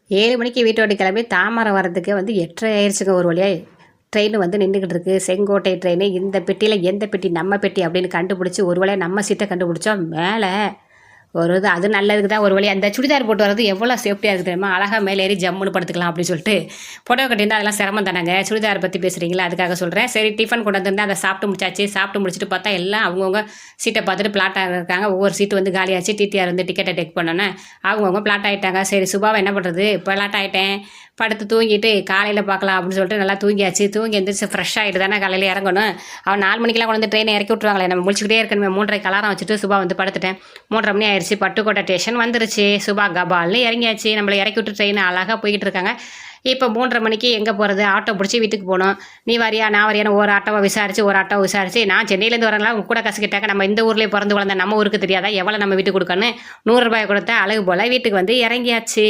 7 மணிக்கு வீட்டை விட்டு கிளம்பி தாம்பரம் வரதுக்கு வந்து 8:30 ஆயிடுச்சுங்க. ஒரு வழியாக ட்ரெயின் வந்து நின்றுக்கிட்டு இருக்கு. செங்கோட்டை ட்ரெயின். இந்த பெட்டியில் எந்த பெட்டி நம்ம பெட்டி அப்படின்னு கண்டுபிடிச்சி ஒரு வழியாக நம்ம சீட்டை கண்டுபிடிச்சோம். மேலே ஒரு இது அது நல்லதுக்கு தான் ஒரு வழி. அந்த சுடிதார் போட்டு வரது எவ்வளோ சேஃப்டியாக இருக்குது தெரியுமா? அழகாக மேலே ஏறி ஜம்முன்னு படுத்துக்கலாம் அப்படின்னு சொல்லிட்டு புடவை கட்டியிருந்தா அதெல்லாம் சிரமம் தானேங்க. சுடிதார் பற்றி பேசுகிறீங்களா? அதுக்காக சொல்கிறேன். சரி, டிஃபன் கொண்டு வந்திருந்தேன். அதை சாப்பிட்டு முடிச்சாச்சு. சாப்பிட்டு முடிச்சுட்டு பார்த்தா எல்லாம் அவங்கவுங்க சீட்டை பார்த்துட்டு பிளாட்டாக இருக்காங்க. ஒவ்வொரு சீட்டு வந்து காலியாச்சு. டிடிஆர் வந்து டிக்கெட்டை டெக் பண்ணோன்னே அவங்கவுங்க பிளாட் ஆகிட்டாங்க. சரி, சுபாவை என்ன பண்ணுறது? பிளாட் ஆகிட்டேன், படுத்து தூங்கிட்டு காலையில் பார்க்கலாம் அப்படின்னு சொல்லிட்டு நல்லா தூங்கியாச்சு. தூங்கி எந்திரிச்சு ஃப்ரெஷ் ஆகிட்டு தானே காலையில் இறங்கணும். அவன் 4 மணிக்கெல்லாம் கொண்டு வந்து ட்ரெயினை இறக்கி விட்ருவாங்களே, நம்ம முடிச்சுக்கிட்டே இருக்கணுமே. 3:30 அலாரம் வச்சுட்டு சுபா வந்து படுத்துட்டேன். 3:30 மணி ஆயிடுச்சு. பட்டுக்கோட்டை ஸ்டேஷன் வந்துருச்சு. சுபா கபால்னு இறங்கியாச்சு. நம்மளை இறக்கி விட்டு ட்ரெயின் அழகாக போய்கிட்டு இருக்காங்க. இப்போ 3:30 மணிக்கு எங்கே போகிறது? ஆட்டோ பிடிச்சி வீட்டுக்கு போகணும். நீ வரியா நான் வரியான்னு ஒரு ஆட்டோவை விசாரிச்சு நான் சென்னையிலேருந்து வரங்களா உங்க கூட கசக்கிட்டாக்க நம்ம இந்த ஊர்லேயே பிறந்து வளர்ந்த நம்ம ஊருக்கு தெரியாதா எவ்வளோ நம்ம வீட்டுக்கு கொடுக்கணும்? 100 ரூபாய் கொடுத்தா அழகு போல் வீட்டுக்கு வந்து இறங்கியாச்சு.